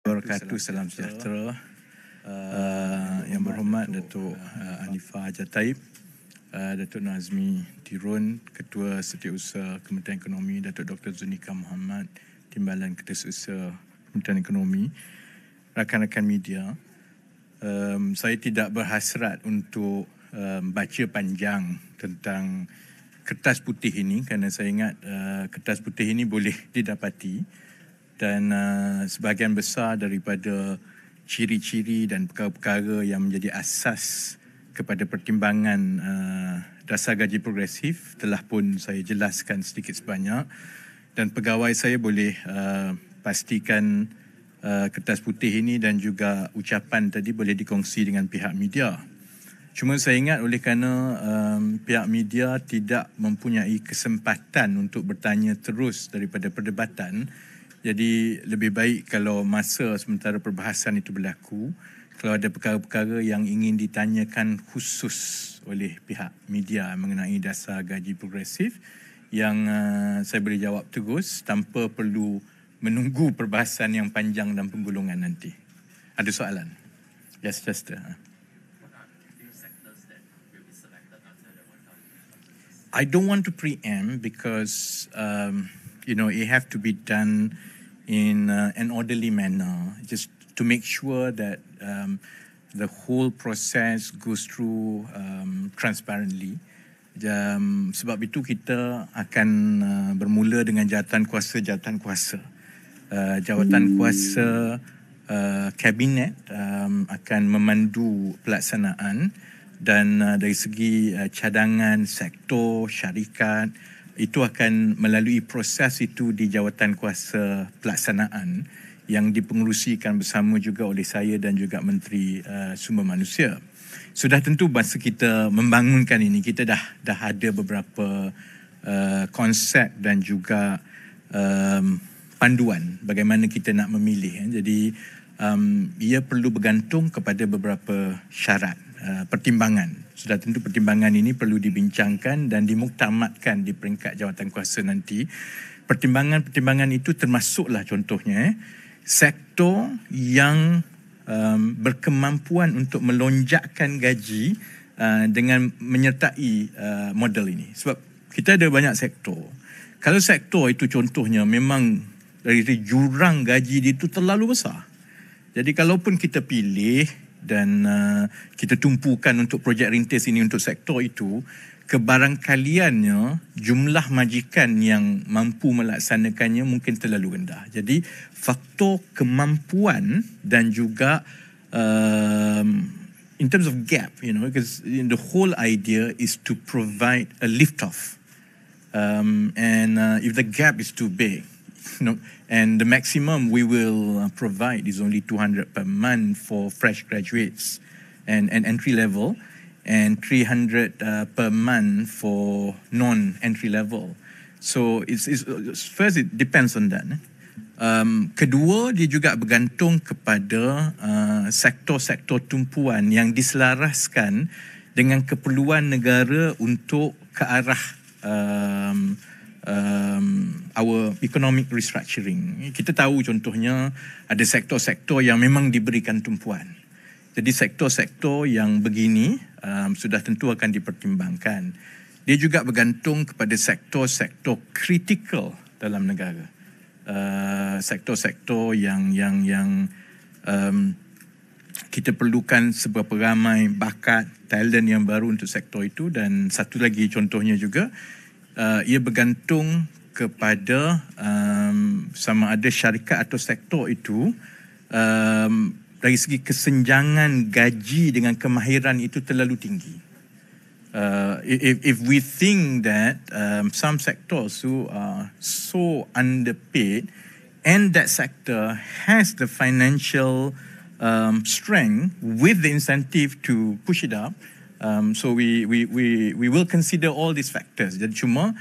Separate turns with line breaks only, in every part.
Wabarakatuh, salam sejahtera. Yang berhormat Datuk Anifah Jataib, Datuk Nazmi Tirun, Ketua Setiausaha Kementerian Ekonomi, Datuk Dr. Zunika Muhammad, Timbalan Ketua Kementerian Ekonomi, rakan-rakan media. Saya tidak berhasrat untuk baca panjang tentang kertas putih ini kerana saya ingat kertas putih ini boleh didapati dan sebahagian besar daripada ciri-ciri dan perkara-perkara yang menjadi asas kepada pertimbangan dasar gaji progresif telah pun saya jelaskan sedikit sebanyak, dan pegawai saya boleh pastikan kertas putih ini dan juga ucapan tadi boleh dikongsi dengan pihak media. Cuma saya ingat oleh kerana pihak media tidak mempunyai kesempatan untuk bertanya terus daripada perdebatan, jadi lebih baik kalau masa sementara perbahasan itu berlaku, kalau ada perkara-perkara yang ingin ditanyakan khusus oleh pihak media mengenai dasar gaji progresif, yang saya boleh jawab terus tanpa perlu menunggu perbahasan yang panjang dan penggulungan nanti. Ada soalan? Yes, Chester. I don't want to preempt because, it have to be done in an orderly manner, just to make sure that the whole process goes through transparently. Sebab itu kita akan bermula dengan jawatan kuasa. Jawatan kuasa kabinet akan memandu pelaksanaan, dan dari segi cadangan, sektor, syarikat, itu akan melalui proses itu di jawatan kuasa pelaksanaan yang dipengerusikan bersama juga oleh saya dan juga Menteri Sumber Manusia. Sudah tentu masa kita membangunkan ini, kita dah ada beberapa konsep dan juga panduan bagaimana kita nak memilih. Jadi ia perlu bergantung kepada beberapa syarat, pertimbangan. Sudah tentu pertimbangan ini perlu dibincangkan dan dimuktamadkan di peringkat jawatan kuasa nanti. Pertimbangan-pertimbangan itu termasuklah contohnya sektor yang berkemampuan untuk melonjakkan gaji dengan menyertai model ini. Sebab kita ada banyak sektor. Kalau sektor itu contohnya memang dari jurang gaji dia itu terlalu besar. Jadi kalaupun kita pilih dan kita tumpukan untuk projek rintis ini untuk sektor itu, kebarangkaliannya jumlah majikan yang mampu melaksanakannya mungkin terlalu rendah. Jadi faktor kemampuan dan juga in terms of gap, because the whole idea is to provide a lift off, and if the gap is too big, and the maximum we will provide is only 200 per month for fresh graduates and entry level, and 300 per month for non-entry level. So it's first it depends on that. Kedua, dia juga bergantung kepada sektor-sektor tumpuan yang diselaraskan dengan keperluan negara untuk ke arah our economic restructuring. Kita tahu contohnya ada sektor-sektor yang memang diberikan tumpuan. Jadi sektor-sektor yang begini sudah tentu akan dipertimbangkan. Dia juga bergantung kepada sektor-sektor kritikal dalam negara. Sektor-sektor yang kita perlukan seberapa ramai bakat, talent yang baru untuk sektor itu. Dan satu lagi contohnya juga, ia bergantung kepada sama ada syarikat atau sektor itu dari segi kesenjangan gaji dengan kemahiran itu terlalu tinggi. If we think that some sectors who are so underpaid and that sector has the financial strength with the incentive to push it up, so we will consider all these factors. Jadi cuma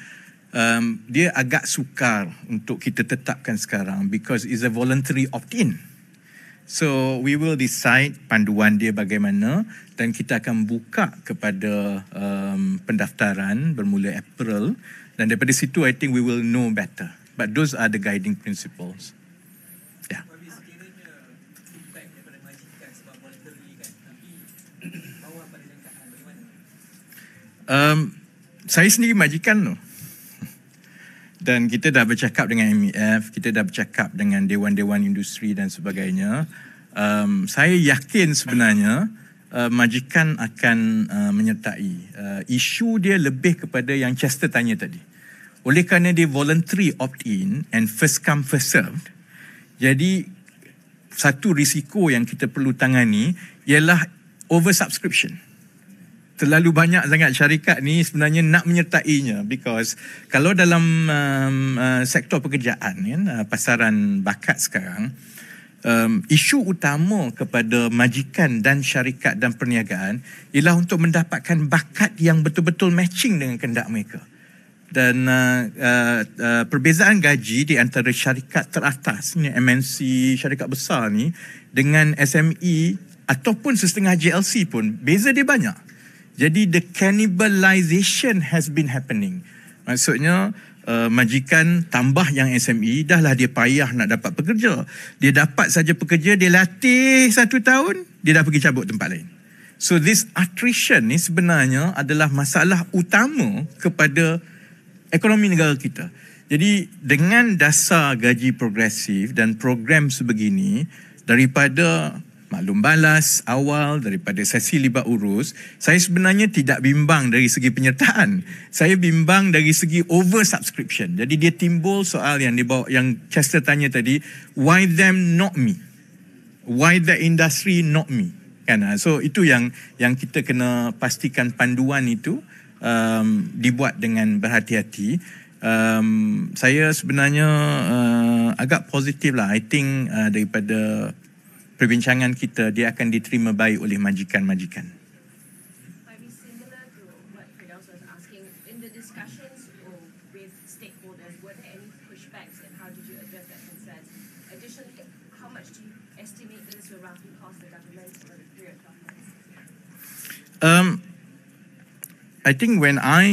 dia agak sukar untuk kita tetapkan sekarang because it's a voluntary opt-in. So we will decide panduan dia bagaimana, dan kita akan buka kepada pendaftaran bermula April, dan daripada situ I think we will know better. But those are the guiding principles. Yeah. Saya sendiri majikan tu. Dan kita dah bercakap dengan MEF, kita dah bercakap dengan dewan-dewan industri dan sebagainya. Saya yakin sebenarnya majikan akan menyertai. Isu dia lebih kepada yang Chester tanya tadi. Oleh kerana dia voluntary opt-in and first come first served, jadi satu risiko yang kita perlu tangani ialah oversubscription. Terlalu banyak sangat syarikat ni sebenarnya nak menyertainya, because kalau dalam sektor pekerjaan kan, pasaran bakat sekarang, isu utama kepada majikan dan syarikat dan perniagaan ialah untuk mendapatkan bakat yang betul-betul matching dengan kehendak mereka. Dan perbezaan gaji di antara syarikat teratas ni, MNC, syarikat besar ni, dengan SME ataupun setengah JLC pun beza dia banyak. Jadi the cannibalization has been happening. Maksudnya majikan tambah yang SME, dah lah dia payah nak dapat pekerja. Dia dapat saja pekerja, dia latih 1 tahun, dia dah pergi cabut tempat lain. So this attrition ni sebenarnya adalah masalah utama kepada ekonomi negara kita. Jadi dengan dasar gaji progresif dan program sebegini, daripada maklum balas awal, daripada sesi libat urus, saya sebenarnya tidak bimbang dari segi penyertaan. Saya bimbang dari segi oversubscription. Jadi dia timbul soal yang dibawa, yang Chester tanya tadi, why them not me? Why the industry not me? Kan? So itu yang kita kena pastikan panduan itu dibuat dengan berhati-hati. Saya sebenarnya agak positif lah. I think daripada perbincangan kita, dia akan diterima baik oleh majikan-majikan.
Might be similar to what Firdaus was asking. In the discussions with stakeholders, were there any pushbacks and how did you address that concern? Additionally, how much do you estimate that this will roughly cost the government over the period of 12 months?
I think when I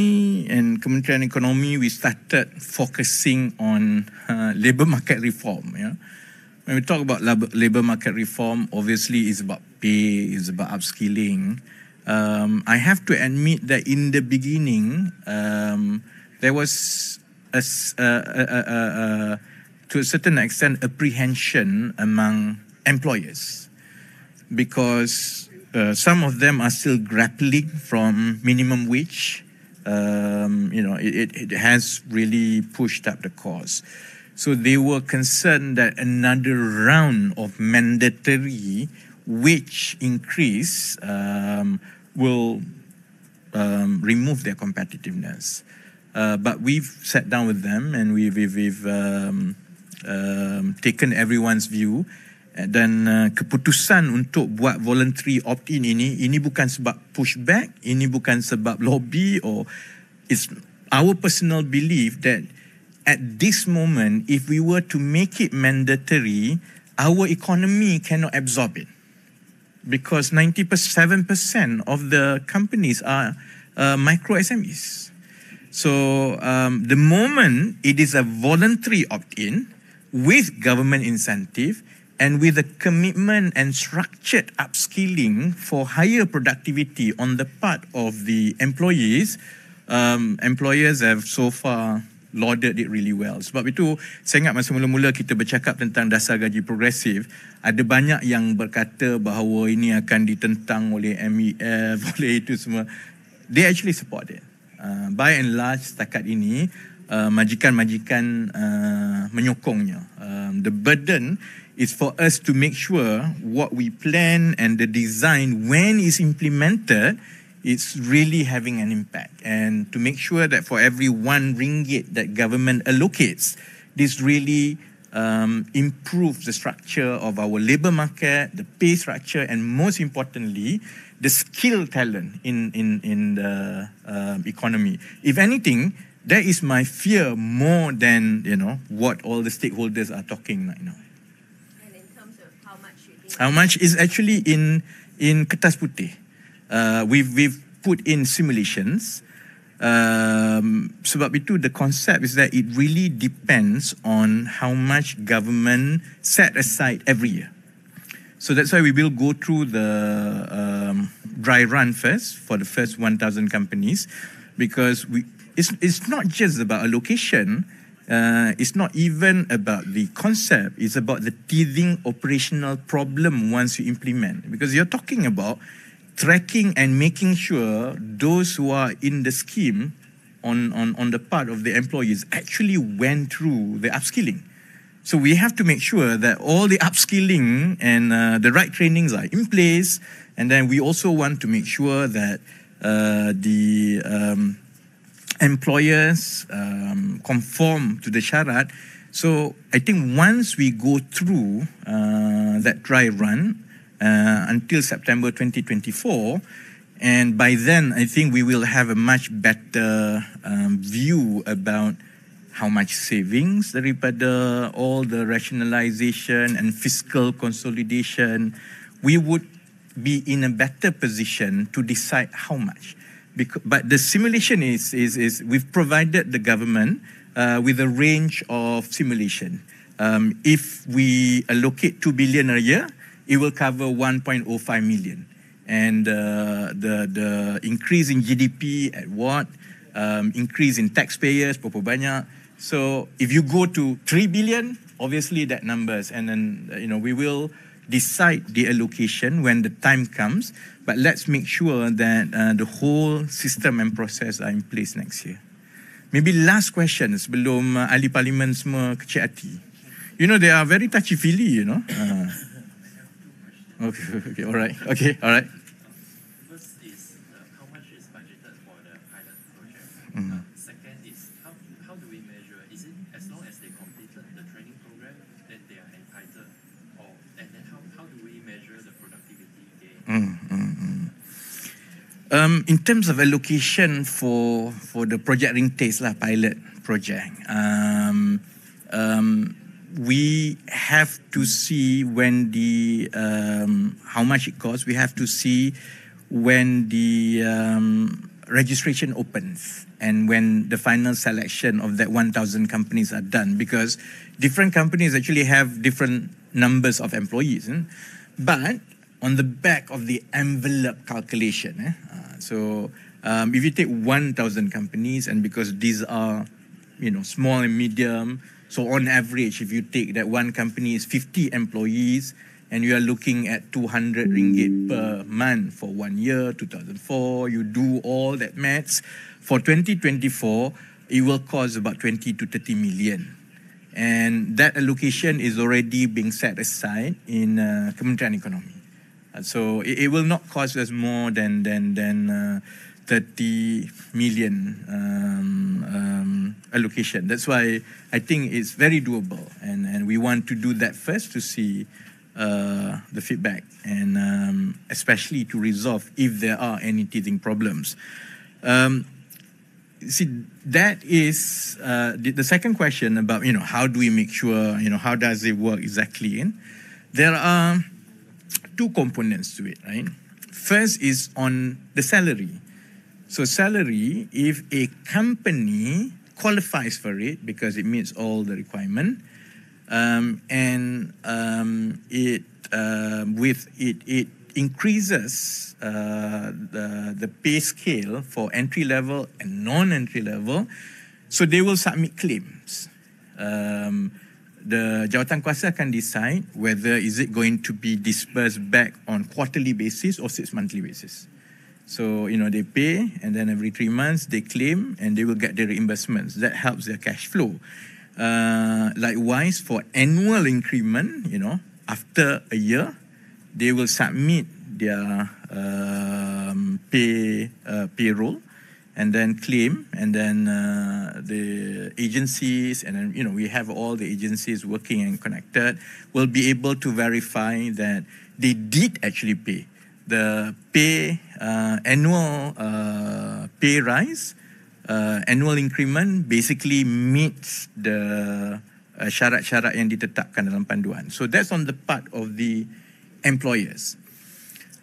and Kementerian Ekonomi, we started focusing on labour market reform, yeah. When we talk about labour market reform, obviously it's about pay, it's about upskilling. I have to admit that in the beginning, there was, to a certain extent, apprehension among employers, because some of them are still grappling from minimum wage. It has really pushed up the cost. So they were concerned that another round of mandatory wage increase will remove their competitiveness. But we've sat down with them and we've taken everyone's view. Dan keputusan untuk buat voluntary opt-in ini bukan sebab pushback, ini bukan sebab lobby, or it's our personal belief that at this moment, if we were to make it mandatory, our economy cannot absorb it. Because 97% of the companies are micro SMEs. So the moment it is a voluntary opt-in with government incentive and with a commitment and structured upskilling for higher productivity on the part of the employees, employers have so far lauded it really well. Sebab itu saya ingat masa mula-mula kita bercakap tentang dasar gaji progresif, ada banyak yang berkata bahawa ini akan ditentang oleh MEF, oleh itu semua. They actually support it. By and large setakat ini majikan-majikan menyokongnya. The burden is for us to make sure what we plan and the design, when it's implemented, it's really having an impact, and to make sure that for every RM1 that government allocates, this really improves the structure of our labour market, the pay structure, and most importantly, the skill talent in the economy. If anything, that is my fear more than what all the stakeholders are talking right now.
And in terms of how much you think?
How much is actually in Kertas Putih. We've put in simulations. Sebab itu the concept is that it really depends on how much government set aside every year. So that's why we will go through the dry run first for the first 1,000 companies, because it's not just about allocation. It's not even about the concept. It's about the teething operational problem once you implement. Because you're talking about tracking and making sure those who are in the scheme on the part of the employees actually went through the upskilling. So we have to make sure that all the upskilling and the right trainings are in place. And then we also want to make sure that the employers conform to the syarat. So I think once we go through that dry run until September 2024, and by then I think we will have a much better view about how much savings daripada all the rationalization and fiscal consolidation, we would be in a better position to decide how much. But the simulation is we've provided the government with a range of simulation. If we allocate 2 billion a year, it will cover 1.05 million. And the increase in GDP at what? Increase in taxpayers, berapa banyak. So if you go to 3 billion, obviously that numbers, and then we will decide the allocation when the time comes. But let's make sure that the whole system and process are in place next year. Maybe last question sebelum ahli parlimen semua kecil hati. They are very touchy-feely, Okay, all right.
First is how much is budgeted for the pilot project? Second is how do we measure? Is it as long as they completed the training program, then they are entitled? And then how do we measure the productivity gain?
In terms of allocation for the project ringtase pilot project, we have to see when the how much it costs. We have to see when the registration opens and when the final selection of that 1,000 companies are done, because different companies actually have different numbers of employees. But on the back of the envelope calculation, so if you take 1,000 companies, and because these are small and medium, so on average, if you take that one company is 50 employees and you are looking at 200 ringgit per month for 1 year, 2004, you do all that maths. For 2024, it will cost about 20 to 30 million. And that allocation is already being set aside in Kementerian Ekonomi. So it will not cost us more than 30 million allocation. That's why I think it's very doable, and we want to do that first to see the feedback, and especially to resolve if there are any teething problems. See, that is the second question about how do we make sure, how does it work exactly? There are two components to it, right? First is on the salary. So salary, if a company qualifies for it because it meets all the requirement, and it increases the pay scale for entry level and non-entry level, so they will submit claims. The Jawatankuasa can decide whether is it going to be disbursed back on quarterly basis or 6 monthly basis. So, they pay, and then every 3 months they claim, and they will get their reimbursements. That helps their cash flow. Likewise, for annual increment, after a year, they will submit their payroll, and then claim, and then the agencies, and then we have all the agencies working and connected, will be able to verify that they did actually pay. The annual pay rise, annual increment basically meets the syarat-syarat yang ditetapkan dalam panduan. So that's on the part of the employers.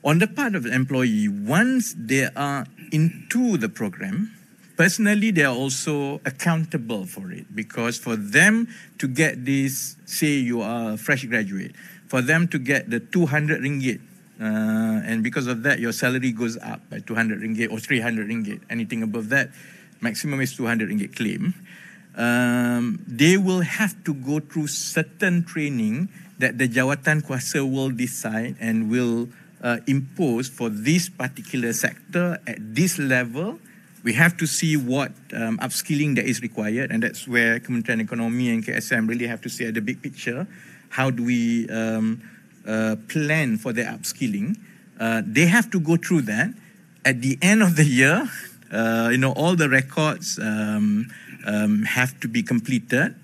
On the part of the employee, once they are into the program, personally they are also accountable for it, because for them to get this, say you are a fresh graduate, for them to get the 200 ringgit and because of that, your salary goes up by 200 ringgit or 300 ringgit. Anything above that, maximum is 200 ringgit claim. They will have to go through certain training that the Jawatan Kuasa will decide and will impose for this particular sector at this level. We have to see what upskilling that is required, and that's where Kementerian Ekonomi and KSM really have to see at the big picture. How do we plan for their upskilling? They have to go through that. At the end of the year, all the records have to be completed.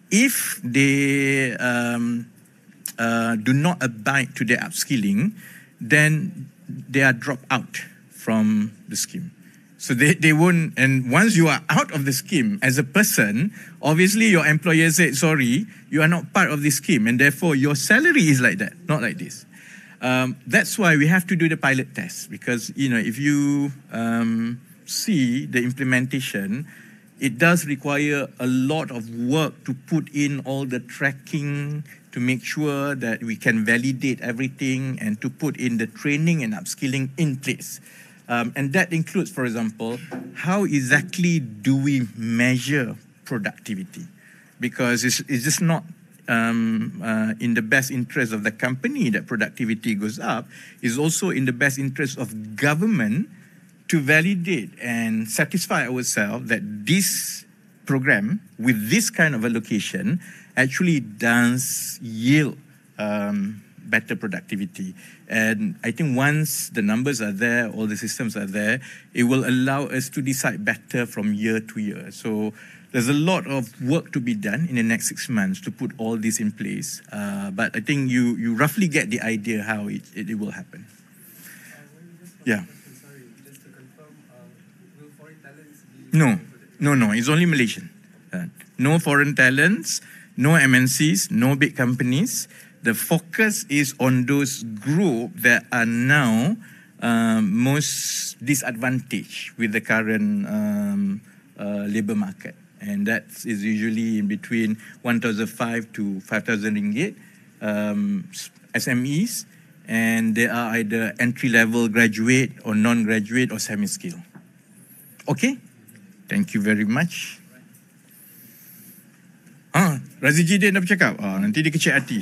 If they do not abide to their upskilling, then they are dropped out from the scheme. So they won't, and once you are out of the scheme as a person, obviously your employer said, sorry, you are not part of this scheme, and therefore your salary is like that, not like this. That's why we have to do the pilot test, because if you see the implementation, it does require a lot of work to put in all the tracking, to make sure that we can validate everything, and to put in the training and upskilling in place. And that includes, for example, how exactly do we measure productivity? Because it's just not in the best interest of the company that productivity goes up. It's also in the best interest of government to validate and satisfy ourselves that this program with this kind of allocation actually does yield better productivity. And I think once the numbers are there, all the systems are there, it will allow us to decide better from year to year. So there's a lot of work to be done in the next 6 months to put all this in place. But I think you roughly get the idea how it will happen. Yeah.
Sorry, just to confirm, will foreign talents be...
No, it's only Malaysian. No foreign talents, no MNCs, no big companies. The focus is on those groups that are now most disadvantaged with the current labour market. And that is usually in between 1,500 to 5,000 ringgit, SMEs, and they are either entry-level graduate or non-graduate or semi-skill. Okay? Thank you very much. Razizi dia nak bercakap. Nanti dia kecil hati.